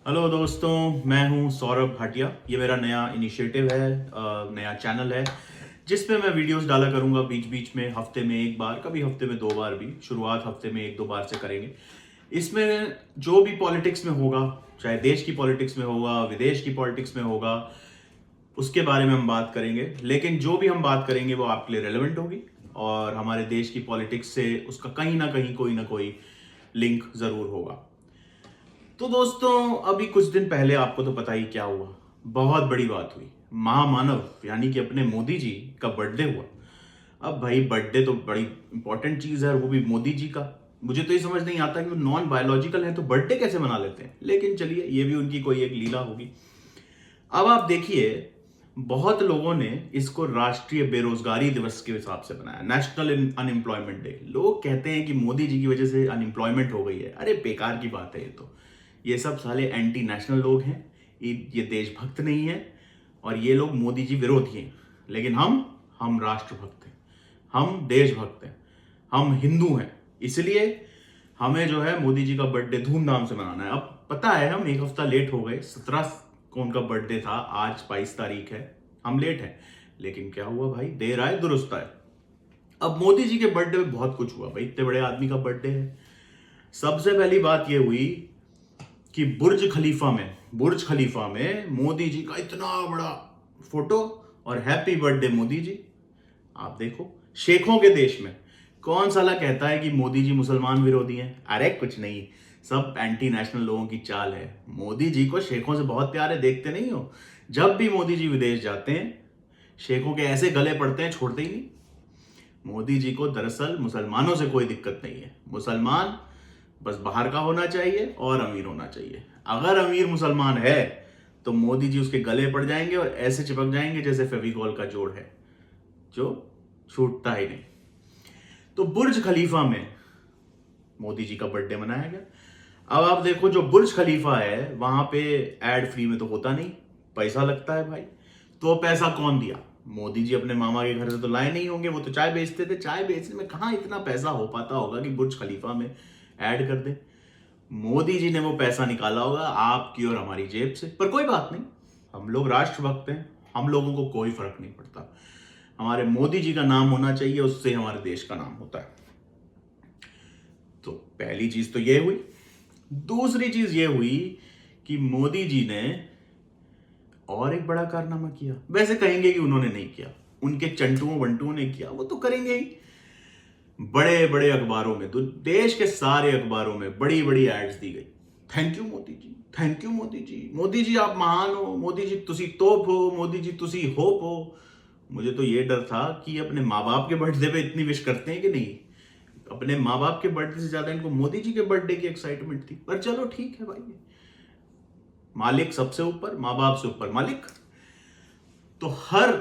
Hello दोस्तों, मैं हूं सौरभ भाटिया। ये मेरा नया इनिशिएटिव है, नया चैनल है जिसपे मैं वीडियोस डाला करूंगा बीच बीच में, हफ्ते में एक बार, कभी हफ्ते में 2 बार भी। शुरुआत हफ्ते में 1-2 बार से करेंगे। इसमें जो भी पॉलिटिक्स में होगा, चाहे देश की पॉलिटिक्स में होगा, विदेश की पॉलिटिक्स में होगा, उसके बारे में हम बात करेंगे। लेकिन जो भी हम बात करेंगे वो आपके लिए रेलेवेंट होगी और हमारे देश की पॉलिटिक्स से उसका कहीं ना कहीं कोई ना कोई लिंक जरूर होगा। तो दोस्तों, अभी कुछ दिन पहले आपको तो पता ही क्या हुआ। बहुत बड़ी बात हुई। महामानव यानी कि अपने मोदी जी का बर्थडे हुआ। अब भाई, बर्थडे तो बड़ी इंपॉर्टेंट चीज है, वो भी मोदी जी का। मुझे तो ये समझ नहीं आता कि वो नॉन बायोलॉजिकल है तो बर्थडे कैसे मना लेते हैं। लेकिन चलिए, ये भी उनकी कोई एक लीला होगी। अब आप देखिए, बहुत लोगों ने इसको राष्ट्रीय बेरोजगारी दिवस के हिसाब से बनाया, नेशनल अनएम्प्लॉयमेंट डे। लोग कहते हैं कि मोदी जी की वजह से अनएम्प्लॉयमेंट हो गई है। अरे बेकार की बात है ये तो। ये सब साले एंटी नेशनल लोग हैं, ये देशभक्त नहीं है और ये लोग मोदी जी विरोधी हैं। लेकिन हम राष्ट्रभक्त हैं, हम देशभक्त हैं, हम हिंदू हैं। इसलिए हमें जो है मोदी जी का बर्थडे धूमधाम से मनाना है। अब पता है हम एक हफ्ता लेट हो गए। 17 को उनका बर्थडे था, आज 22 तारीख है, हम लेट हैं। लेकिन क्या हुआ भाई, देर आए दुरुस्त आए। अब मोदी जी के बर्थडे में बहुत कुछ हुआ भाई, इतने बड़े आदमी का बर्थडे है। सबसे पहली बात यह हुई कि बुर्ज खलीफा में मोदी जी का इतना बड़ा फोटो और हैप्पी बर्थडे मोदी जी। आप देखो, शेखों के देश में कौन साला कहता है कि मोदी जी मुसलमान विरोधी हैं? अरे कुछ नहीं, सब एंटी नेशनल लोगों की चाल है। मोदी जी को शेखों से बहुत प्यार है, देखते नहीं हो? जब भी मोदी जी विदेश जाते हैं, शेखों के ऐसे गले पड़ते हैं, छोड़ते ही नहीं। मोदी जी को दरअसल मुसलमानों से कोई दिक्कत नहीं है। मुसलमान बस बाहर का होना चाहिए और अमीर होना चाहिए। अगर अमीर मुसलमान है तो मोदी जी उसके गले पड़ जाएंगे और ऐसे चिपक जाएंगे जैसे फेविकॉल का जोड़ है, जो छूटता ही नहीं। तो बुर्ज खलीफा में मोदी जी का बर्थडे मनाया गया। अब आप देखो, जो बुर्ज खलीफा है वहां पे एड फ्री में तो होता नहीं, पैसा लगता है भाई। तो पैसा कौन दिया? मोदी जी अपने मामा के घर से तो लाए नहीं होंगे, वो तो चाय बेचते थे। चाय बेचने में कहाँ इतना पैसा हो पाता होगा कि बुर्ज खलीफा में ऐड कर दे। मोदी जी ने वो पैसा निकाला होगा आपकी और हमारी जेब से। पर कोई बात नहीं, हम लोग राष्ट्रभक्त हैं, हम लोगों को कोई फर्क नहीं पड़ता। हमारे मोदी जी का नाम होना चाहिए, उससे हमारे देश का नाम होता है। तो पहली चीज तो ये हुई। दूसरी चीज ये हुई कि मोदी जी ने और एक बड़ा कारनामा किया। वैसे कहेंगे कि उन्होंने नहीं किया, उनके चंटुओं वंटुओं ने किया, वो तो करेंगे ही। बड़े बड़े अखबारों में, तो देश के सारे अखबारों में बड़ी बड़ी एड्स दी गई। Thank you Modi ji, thank you Modi ji, Modi ji आप महान हो, मोदी जी तुसी तोप हो, मोदी जी तुसी होप हो। मुझे तो ये डर था कि अपने माँ बाप के बर्थडे पे इतनी विश करते हैं कि नहीं। अपने माँ बाप के बर्थडे से ज्यादा इनको मोदी जी के बर्थडे की एक्साइटमेंट थी। पर चलो ठीक है भाई, मालिक सबसे ऊपर, माँ बाप से ऊपर मालिक। तो हर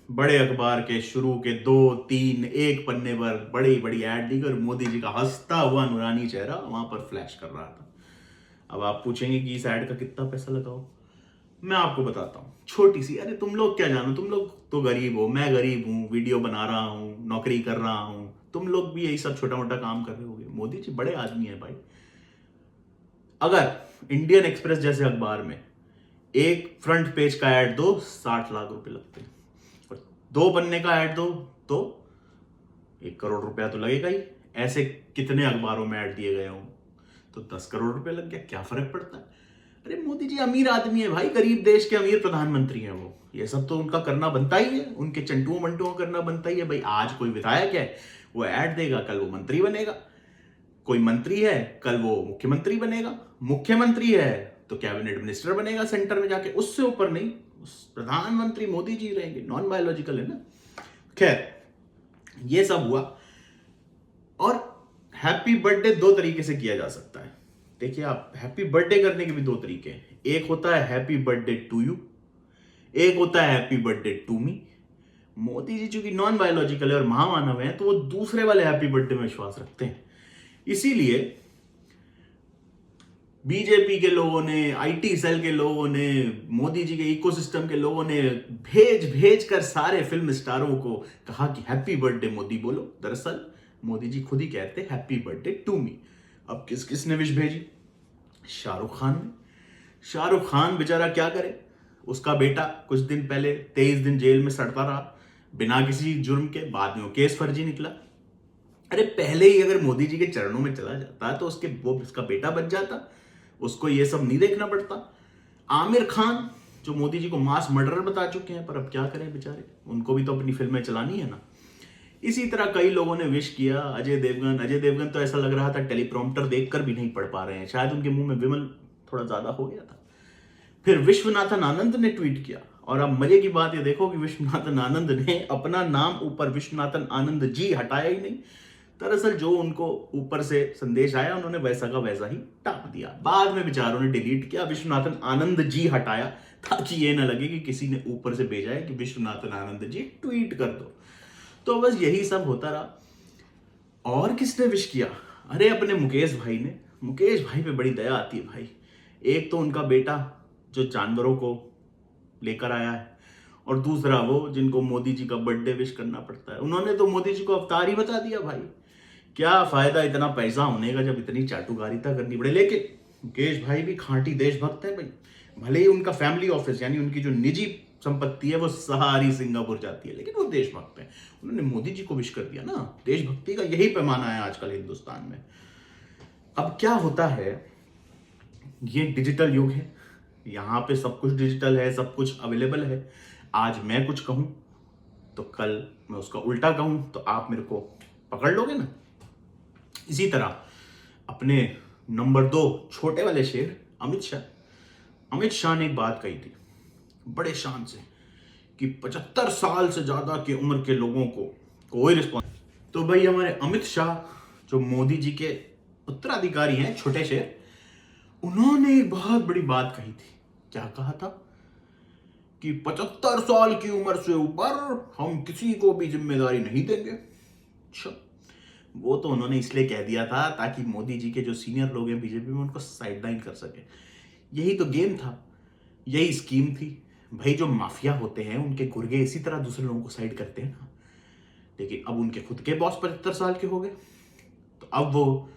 बड़े अखबार के शुरू के 2-3 एक पन्ने पर बड़ी बड़ी ऐड दी और मोदी जी का हंसता हुआ नूरानी चेहरा वहां पर फ्लैश कर रहा था। अब आप पूछेंगे कि इस ऐड का कितना पैसा लगाओ। मैं आपको बताता हूँ, छोटी सी। अरे तुम लोग क्या जानो, तुम लोग तो गरीब हो, मैं गरीब हूँ, वीडियो बना रहा हूँ, नौकरी कर रहा हूँ। तुम लोग भी यही सब छोटा मोटा काम कर रहे होगे। मोदी जी बड़े आदमी है भाई। अगर इंडियन एक्सप्रेस जैसे अखबार में एक फ्रंट पेज का ऐड दो, 60 लाख रुपए लगते हैं। और 2 पन्ने का ऐड दो तो 1 करोड़ रुपया तो लगेगा ही। ऐसे कितने अखबारों में ऐड दिए गए हों तो 10 करोड़ रुपए लग गया, क्या फर्क पड़ता है? अरे मोदी जी अमीर आदमी है भाई, गरीब देश के अमीर प्रधानमंत्री हैं वो। ये सब तो उनका करना बनता ही है, उनके चंटुओं मंटुओं करना बनता ही है भाई। आज कोई विधायक है, वो ऐड देगा, कल वो मंत्री बनेगा। कोई मंत्री है, कल वो मुख्यमंत्री बनेगा। मुख्यमंत्री है तो कैबिनेट मिनिस्टर बनेगा सेंटर में जाके, उससे ऊपर नहीं। प्रधानमंत्री मोदी जी रहेंगे, नॉन बायोलॉजिकल है ना। खैर, ये सब हुआ। और हैप्पी बर्थडे 2 तरीके से किया जा सकता है। देखिए, आप हैप्पी बर्थडे करने के भी 2 तरीके हैं। एक होता है हैप्पी बर्थडे टू यू, एक होता है happy birthday to me. Modi ji चूंकि नॉन बायोलॉजिकल है और महामानव है, तो वो दूसरे वाले हैप्पी बर्थडे में विश्वास रखते हैं। इसीलिए बीजेपी के लोगों ने, आईटी सेल के लोगों ने, मोदी जी के इकोसिस्टम के लोगों ने भेज भेज कर सारे फिल्म स्टारों को कहा कि हैप्पी बर्थडे मोदी बोलो। दरअसल मोदी जी खुद ही कहते हैप्पी बर्थडे टू मी। अब किस किसने विश भेजी? शाहरुख खान ने, शाहरुख खान बेचारा क्या करे, उसका बेटा कुछ दिन पहले 23 दिन जेल में सड़ता रहा बिना किसी जुर्म के, बाद में वो केस फर्जी निकला। अरे पहले ही अगर मोदी जी के चरणों में चला जाता तो उसका बेटा बच जाता, उसको ये सब नहीं देखना पड़ता। आमिर खान जो मोदी जी को मास मर्डरर बता चुके हैं, पर अब क्या करें बेचारे, उनको भी तो अपनी फिल्में चलानी है ना। इसी तरह कई लोगों ने विश किया। अजय देवगन तो ऐसा लग रहा था टेलीप्रॉम्प्टर देखकर भी नहीं पढ़ पा रहे हैं, शायद उनके मुंह में विमल थोड़ा ज्यादा हो गया था। फिर विश्वनाथन आनंद ने ट्वीट किया, और अब मजे की बात ये देखो कि विश्वनाथन आनंद ने अपना नाम ऊपर विश्वनाथन आनंद जी हटाया ही नहीं। दरअसल जो उनको ऊपर से संदेश आया उन्होंने वैसा का वैसा ही टाप दिया। बाद में बेचारों ने डिलीट किया, विश्वनाथन आनंद जी हटाया, ताकि ये ना लगे कि किसी ने ऊपर से भेजा है कि विश्वनाथन आनंद जी ट्वीट कर दो। तो बस यही सब होता रहा। और किसने विश किया? अरे अपने मुकेश भाई ने। मुकेश भाई पे बड़ी दया आती है भाई। एक तो उनका बेटा जो जानवरों को लेकर आया है, और दूसरा वो जिनको मोदी जी का बर्थडे विश करना पड़ता है। उन्होंने तो मोदी जी को अवतार ही बता दिया भाई। क्या फायदा इतना पैसा होने का जब इतनी चाटुकारिता करनी पड़े। लेकिन मुकेश भाई भी खांटी देशभक्त है भाई। भले ही उनका फैमिली ऑफिस यानी उनकी जो निजी संपत्ति है वो सारी सिंगापुर जाती है, लेकिन वो देशभक्त है। उन्होंने मोदी जी को विश कर दिया ना। देशभक्ति का यही पैमाना है आजकल हिंदुस्तान में। अब क्या होता है, ये डिजिटल युग है, यहां पे सब कुछ डिजिटल है, सब कुछ अवेलेबल है। आज मैं कुछ कहूं तो कल मैं उसका उल्टा कहूं तो आप मेरे को पकड़ लोगे ना। इसी तरह अपने नंबर 2 छोटे वाले शेर अमित शाह ने एक बात कही थी बड़े शान से कि 75 साल से ज्यादा की उम्र के लोगों को कोई रिस्पॉन्स। तो भाई हमारे अमित शाह जो मोदी जी के उत्तराधिकारी हैं, छोटे शेर, उन्होंने एक बहुत बड़ी बात कही थी। क्या कहा था कि 75 साल की उम्र से ऊपर हम किसी को भी जिम्मेदारी नहीं देंगे। अच्छा, वो तो उन्होंने इसलिए कह दिया था ताकि मोदी जी के जो सीनियर लोग हैं बीजेपी में उनको साइडलाइन कर सके। यही तो गेम था, यही स्कीम थी भाई। जो माफिया होते हैं उनके गुर्गे इसी तरह दूसरे लोगों को साइड करते हैं ना। लेकिन अब उनके खुद के बॉस 75 साल के हो गए, तो अब वो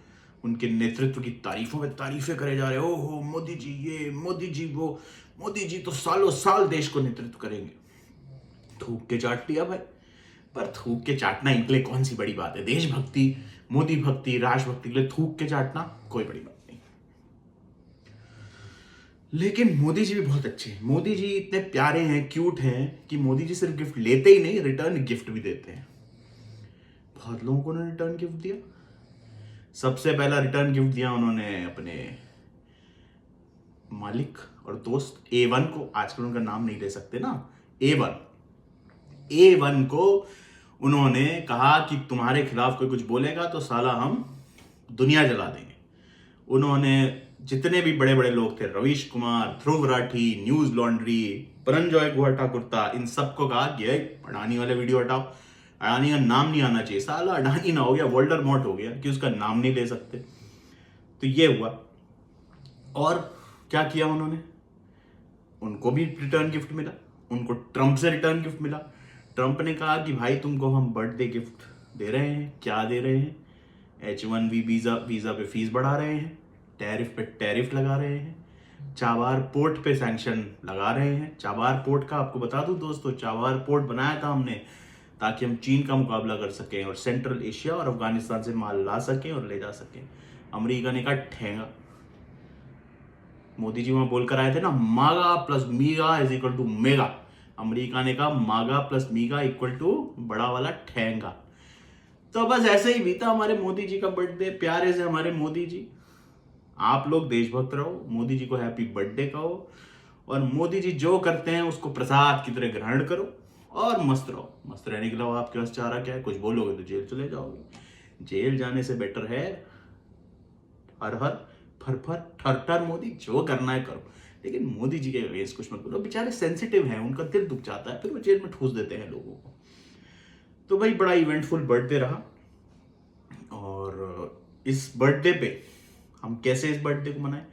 उनके नेतृत्व की तारीफों में तारीफें करे जा रहे हैं। ओहो मोदी जी ये, मोदी जी वो, मोदी जी तो सालों साल देश को नेतृत्व करेंगे। थूक के चाट लिया भाई। पर थूक के चाटना इनके लिए कौन सी बड़ी बात है? देशभक्ति, मोदी भक्ति, राष्ट्रभक्ति के लिए थूक के चाटना कोई बड़ी बात नहीं। लेकिन मोदी जी भी बहुत अच्छे हैं। मोदी जी इतने प्यारे हैं, क्यूट हैं कि मोदी जी सिर्फ गिफ्ट लेते ही नहीं, रिटर्न गिफ्ट भी देते हैं। बहुत लोगों को उन्होंने रिटर्न गिफ्ट दिया। सबसे पहला रिटर्न गिफ्ट दिया उन्होंने अपने मालिक और दोस्त A1 को। आजकल उनका नाम नहीं ले सकते ना। A1 को उन्होंने कहा कि तुम्हारे खिलाफ कोई कुछ बोलेगा तो साला हम दुनिया जला देंगे। उन्होंने जितने भी बड़े बड़े लोग थे, रवीश कुमार, ध्रुव राठी, न्यूज लॉन्ड्री, परंजॉय गुहा ठाकुरता, इन सबको कहा कि अडानी वाले वीडियो हटाओ, अडानी का नाम नहीं आना चाहिए। साला अडानी ना हो गया वोल्डरमॉर्ट हो गया कि उसका नाम नहीं ले सकते। तो ये हुआ। और क्या किया उन्होंने? उनको भी रिटर्न गिफ्ट मिला। उनको ट्रंप से रिटर्न गिफ्ट मिला। ट्रंप ने कहा कि भाई तुमको हम बर्थडे गिफ्ट दे रहे हैं। क्या दे रहे हैं? H1B वीजा पे फीस बढ़ा रहे हैं, टैरिफ पे टैरिफ लगा रहे हैं, चाबार पोर्ट पे सैंक्शन लगा रहे हैं। चाबार पोर्ट का आपको बता दूं दोस्तों, चाबार पोर्ट बनाया था हमने ताकि हम चीन का मुकाबला कर सकें और सेंट्रल एशिया और अफगानिस्तान से माल ला सकें और ले जा सकें। अमेरिका ने कहा ठेंगा। मोदी जी वहां बोलकर आए थे ना, मागा plus मीगा is equal to mega. America ने कहा मागा प्लस मीगा इक्वल टू बड़ा वाला ठेंगा। तो बस ऐसे ही बीता हमारे मोदी जी का बर्थडे। प्यारे से हमारे मोदी जी, आप लोग देशभक्त रहो, मोदी जी को हैप्पी बर्थडे कहो, और मोदी जी जो करते हैं उसको प्रसाद की तरह ग्रहण करो और मस्त रहो। मस्त रहने के अलावा आपके पास चारा क्या है? कुछ बोलोगे तो जेल चले जाओगे। जेल जाने से बेटर है हर हर फर फर ठर ठर मोदी, जो करना है करो, लेकिन मोदी जी के अगेंस्ट कुछ मत बोलो। बेचारे सेंसिटिव हैं, उनका दिल दुख जाता है, फिर वो जेल में ठूस देते हैं लोगों को। तो भाई बड़ा इवेंटफुल बर्थडे रहा। और इस बर्थडे पे हम कैसे इस बर्थडे को मनाएं?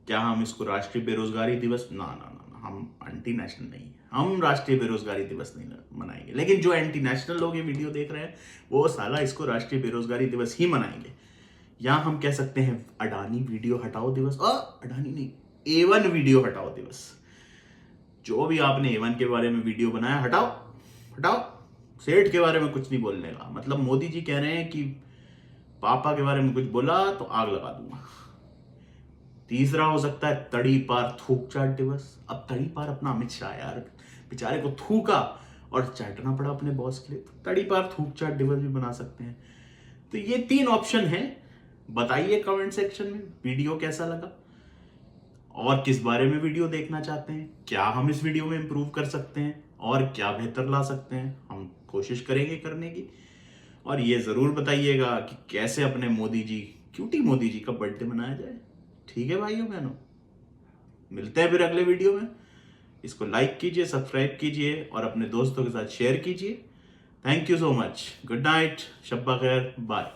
क्या हम इसको राष्ट्रीय बेरोजगारी दिवस? ना ना ना ना, हम एंटी नेशनल नहीं, हम राष्ट्रीय बेरोजगारी दिवस नहीं मनाएंगे। लेकिन जो एंटी नेशनल लोग ये वीडियो देख रहे हैं वो साला इसको राष्ट्रीय बेरोजगारी दिवस ही मनाएंगे। या हम कह सकते हैं अडानी वीडियो हटाओ दिवस। अडानी नहीं, A1 वीडियो हटाओ दिवस। जो भी आपने A1 के बारे में वीडियो बनाया हटाओ हटाओ। सेठ के बारे में कुछ नहीं बोलने का। मतलब मोदी जी कह रहे हैं कि पापा के बारे में कुछ बोला तो आग लगा दूंगा। तीसरा हो सकता है तड़ी पार थूक चाट दिवस। अब तड़ी पार अपना अमित शाह यार, बेचारे को थूका और चाटना पड़ा अपने बॉस के लिए, तो तड़ी पार थूक चाट दिवस भी बना सकते हैं। तो ये 3 ऑप्शन है। बताइए कमेंट सेक्शन में वीडियो कैसा लगा और किस बारे में वीडियो देखना चाहते हैं, क्या हम इस वीडियो में इंप्रूव कर सकते हैं और क्या बेहतर ला सकते हैं। हम कोशिश करेंगे करने की। और ये जरूर बताइएगा कि कैसे अपने मोदी जी, क्यूटी मोदी जी का बर्थडे मनाया जाए। ठीक है भाइयों बहनों, मिलते हैं फिर अगले वीडियो में। इसको लाइक कीजिए, सब्सक्राइब कीजिए और अपने दोस्तों के साथ शेयर कीजिए। Thank you so much. Good night, शब्बा खैर, बाय।